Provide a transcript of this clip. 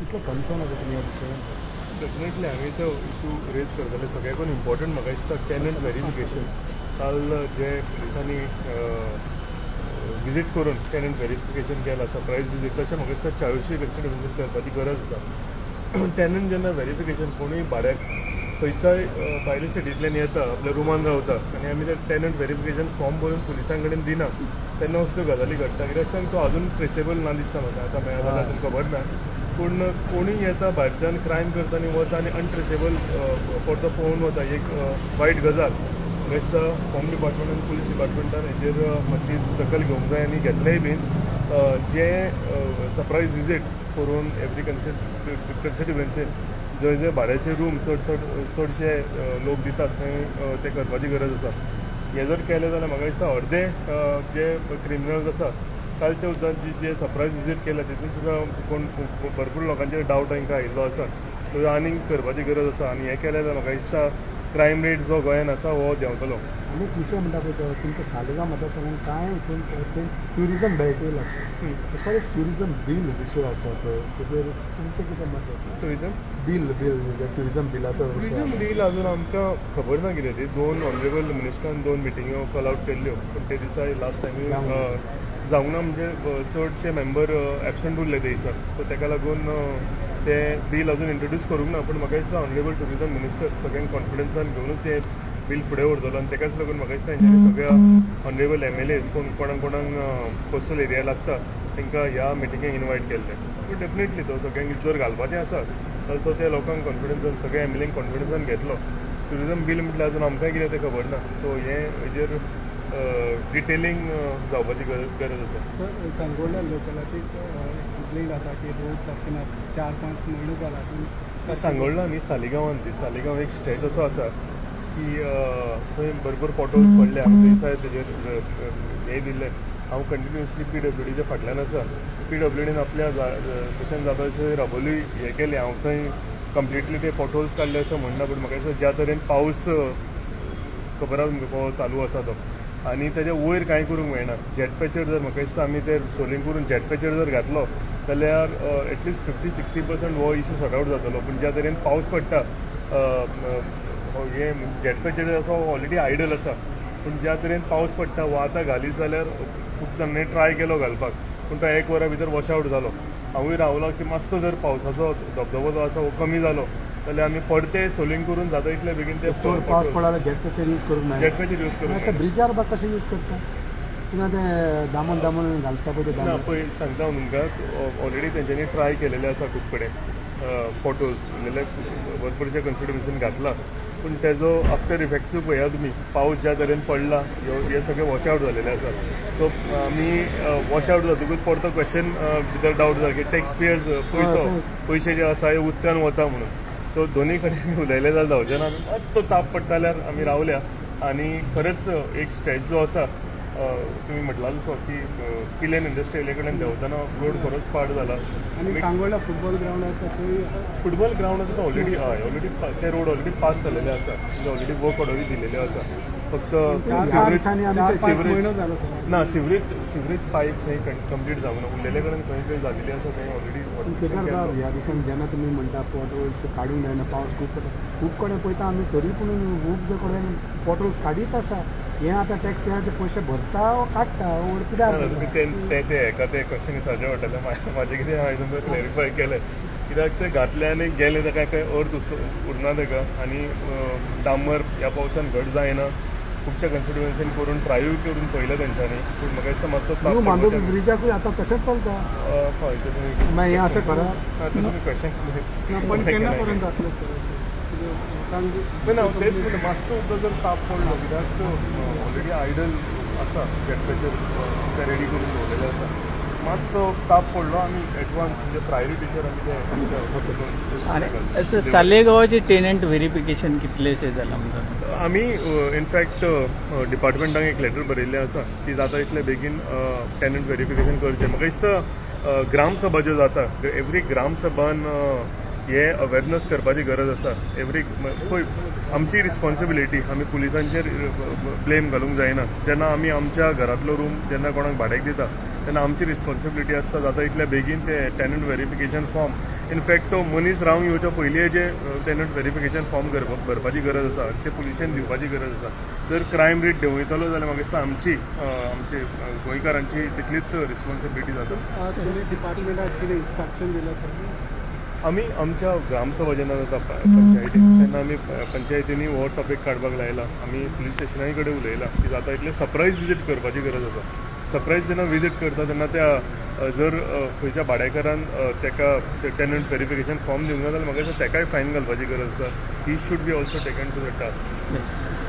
कितले कन्सर्न आसा तुमी ह्या विशयान? डेफिनेटली आम्ही तो इशू रेज करतले. सगळ्याकून इम्पॉर्टंट म्हाका दिसता टॅनंट व्हेरिफिकेशन. काल जे पुलिसांनी विजीट करून टॅनंट व्हेरिफिकेशन केलां, सरप्रायज विजीट, तशें म्हाका दिसता 40 कन्सिडरेशन करपाची गरज आसा. टॅनंट जेन्ना व्हेरिफिकेशन कोणूय भाड्याक खंयच्याय भायल्या स्टेटींतल्यान येता, आपल्या रुमान रावता आनी आमी ते टॅनंट व्हेरिफिकेशन फॉर्म भरून पुलिसां कडेन दिना, तेन्ना असल्यो गजाली घडटा. कित्याक सांग तो अजून ट्रेसेबल ना दिसता म्हाका. आतां मेळ्ळा जाल्यार तुमकां खबर ना, पूण कोणूय येता भायरच्यान क्रायम करता आनी वता आनी अनट्रेसेबल परतो पळोवन वता, एक वायट गजाल. म्हाका दिसता होम डिपार्टमेंट आनी पुलीस डिपार्टमेंटान हेजेर मातशी दखल घेवंक जाय आनी घेतलेय बीन. जे सरप्रायज विजीट करून एवरी कन्स्टिट्युएन्सीन जंय जंय भाड्याचे रूम चडशे लोक दितात थंय ते करपाची गरज आसा. हें जर केलें जाल्यार म्हाका दिसता अर्दे जे क्रिमिनल्स आसा कालचे सुद्दां जे सरप्रायज विजीट केल्या तितून सुद्दां कोण भरपूर लोकांचेर डावट तांकां आयिल्लो आसा. सो आनीक करपाची गरज आसा आनी हें केलें जाल्यार म्हाका दिसता क्रायम रेट जो गोंयांत आसा हो देंवतलो. आनी एक विशय म्हणटा पळय तो तुमच्या सालिगांव मतदारसंघान कांय ट्युरिजम बेल्ट लागता. As far as tourism bill issue आसा तेजेर तुमचें कितें मत आसा? टुरिजम बील ट्युरिजम बिलाचो टुरिजम बील अजून आमकां खबर ना कितें ती. 2 ऑनरेबल मिनिस्टरान 2 मिटिंग्यो कॉल आउट केल्ल्यो, पूण ते दिसा लास्ट टायम जावंक ना. म्हणजे चडशे मेंबर एबसंट उरले ते दिसा. सो ताका लागून ते बील अजून इंट्रोड्यूस करूंक ना. पूण म्हाका दिसता ऑनरेबल टुरिजम मिनिस्टर सगळ्यांक कॉन्फिडन्सान घेवनूच हे बील फुडें व्हरतलो आनी ताकाच लागून म्हाका दिसता हेंच्यांनी सगळ्या ऑनरेबल MLAs कोणाक कोस्टल एरिया लागता तांकां ह्या मिटिंगेक इनवायट केल्ले. पूण डेफिनेटली तो सगळ्यांक जर घालपाचें आसा जाल्यार तो त्या लोकांक कॉन्फिडन्सान सगळ्या MLAंक कॉन्फिडन्सान घेतलो. टुरिजम बील म्हटल्यार अजून आमकांय कितें तें खबर ना. सो हेजेर डिटेलिंग जावपाची गरज आसा. सर सांगोळ्ळा लोकलाची कंप्लेंट आसा की रोड सारके ना 4-5 म्हयने जाला. सांगोळ्ळा न्ही सालिगांवांत ती. सालिगांव एक स्ट्रेच असो आसा की थंय भरपूर पॉटहोल्स पडले. आमी दिसा तेजेर हे दिल्ले. हांव कंटिन्युअसली PWDच्या फाटल्यान आसा. PWDन आपल्या भशेन जाता तशें राबोली हें केलें. हांव थंय कंप्लिटली ते पॉटहोल्स काडले अशें म्हणना, पूण म्हाका दिसता ज्या तरेन पावस खबर आसा तुमकां चालू आसा तो आनी तेज्या वयर कांय करूंक मेळना. जेट पॅचर जर म्हाका दिसता आमी ते सोलिंग करून जेट पॅचर जर घातलो जाल्यार एटलिस्ट 50-60% हो इशू सॉर्ट आवट जातलो. पूण ज्या तरेन पावस पडटा हे जेट पॅचर असो ऑलरेडी आयडल आसा, पूण ज्या तरेन पावस पडटा हो आतां घालीत जाल्यार खूब जाणांनी ट्राय केलो घालपाक, पूण तो 1 वरा भितर वॉश आवट जालो. हांवूय रावलो की मातसो जर पावसाचो धबधबो जो आसा हो कमी जालो जाल्यार आमी परते सोलिंग करून जाता इतले बेगीन ते चड पावस पडला जेट पॅचर यूज करूंक मेळना. जेट पॅचर यूज करून आतां ब्रिजार बाग कशें यूज करता? तिंगा तें दामून घालता पळय ते ना पळय सांगता हांव तुमकां ऑलरेडी तेंच्यांनी ट्राय केलेले आसा खूब कडेन फोटोज जाल्यार भरपूरशे कन्सिडरेशन घातला. पूण तेजो आफ्टर इफेक्ट्सूय पळया तुमी. पावस ज्या तरेन पडला हे सगळे वॉश आवट जालेले आसा. सो आमी वॉश आवट जातकूच परतो क्वेश्चन भितर डावट जाता की टॅक्स पेयर्स पयशे जे आसा हे उदकान वता म्हणून. सो दोनूय कडेन उलयले जाल्यार जावचें ना. आमी मातसो ताप पडटा जाल्यार आमी रावल्या आनी खरेंच एक स्ट्रेच जो आसा तुम्ही म्हटलां की किलेन इंडस्ट्रियल कडेन देंवतना रोड खरोच पाड जाला. आनी सांगोळ्ळा फुटबॉल ग्राउंड आसा थंय फुटबॉल ग्राउंड आसा तो ऑलरेडी ते रोड ऑलरेडी पास जालेले आसा. ऑलरेडी वर्क ऑर्डरी दिलेले आसा. फक्त ना सिवरेज पायप थंय कंप्लीट जावंक ना. उरलेले कडेन खंय खंय जालेली आसा थंय ऑलरेडी. ह्या दिसान जेन्ना तुमी म्हणटा पॉटहोल्स काडूंक जायना, पावस खूब पडटा, खूब कडेन पळयता आमी तरी पूण खूब जे कडेन पॉटहोल्स काडीत आसा. हें आतां टॅक्स पेयराचे पयशे भरता काडटा कित्याक? ते हेका ते क्वेश्चन विचारचे पडटले. म्हाजें कितें हांवें तुमकां क्लॅरिफाय केलें कित्याक ते घातले आनी गेले ताका काय अर्थ उरना ताका. आनी डांबर ह्या पावसान घट जायना. खुबशे कन्सिडरेशन करून ट्रायूय करून पळयलें तेंच्यांनी, पूण म्हाका दिसता मातसो मांडोवी ब्रिजाकूय आतां तशेंच चलता. हय ते तुमी हें अशें करा. तुमी क्वेश्चन पण केन्ना पर्यंत जातलें सर? ना तेच म्हणजे मातसो सुद्दां जर ताप पडलो कित्याक ऑलरेडी आयडल आसा जेट पॅचर ते रेडी करून दवरलेले आसा. मातसो ताप पडलो आमी एडवान्स म्हणजे प्रायोरिटीचेर आनी सालेगांवाचे टेनंट व्हेरिफिकेशन कितलेशे जालां आमकां? आमी इनफॅक्ट डिपार्टमेंटाक एक लेटर बरयल्लें आसा की जाता इतले बेगीन टेनंट व्हेरिफिकेशन करचें. म्हाका दिसता ग्रामसभा ज्यो जाता एवरी ग्रामसभान हे अवेरनस करपाची गरज आसा. एवरी पळय आमची रिस्पॉन्सिबिलिटी. आमी पुलिसांचेर ब्लेम घालूंक जायना. जेन्ना आमी आमच्या घरांतलो रूम जेन्ना कोणाक भाड्याक दिता तेन्ना आमची रिस्पॉन्सिबिलिटी आसता जाता इतल्या बेगीन ते टेनंट व्हेरिफिकेशन फॉर्म इनफॅक्ट तो मनीस रावंक येवच्या पयलीं जे टेनंट व्हेरिफिकेशन फॉर्म भरपाची गरज आसा ते पुलिशेन दिवपाची गरज आसा जर क्रायम रेट देंवयतलो जाल्यार म्हाका दिसता आमची गोंयकारांची तितलीच रिस्पॉन्सिबिलिटी जाता तुमी डिपार्टमेंटाक कितें इन्स्ट्रक्शन दिलां सर आमी आमच्या ग्रामसभा जेन्ना जाता पंचायतीन तेन्ना आमी पंचायतींनी हो टॉपीक काडपाक लायला आमी पुलीस स्टेशनाय कडेन उलयला की जाता इतले सरप्रायज विजीट करपाची गरज आसा सरप्रायज जेन्ना विजीट करता तेन्ना त्या जर खंयच्या भाडेकारान तेका टेनंट व्हेरिफिकेशन फॉर्म दिवंक ना जाल्यार म्हाका दिसता तेकाय फायन घालपाची गरज आसा he should be also taken to the task Yes.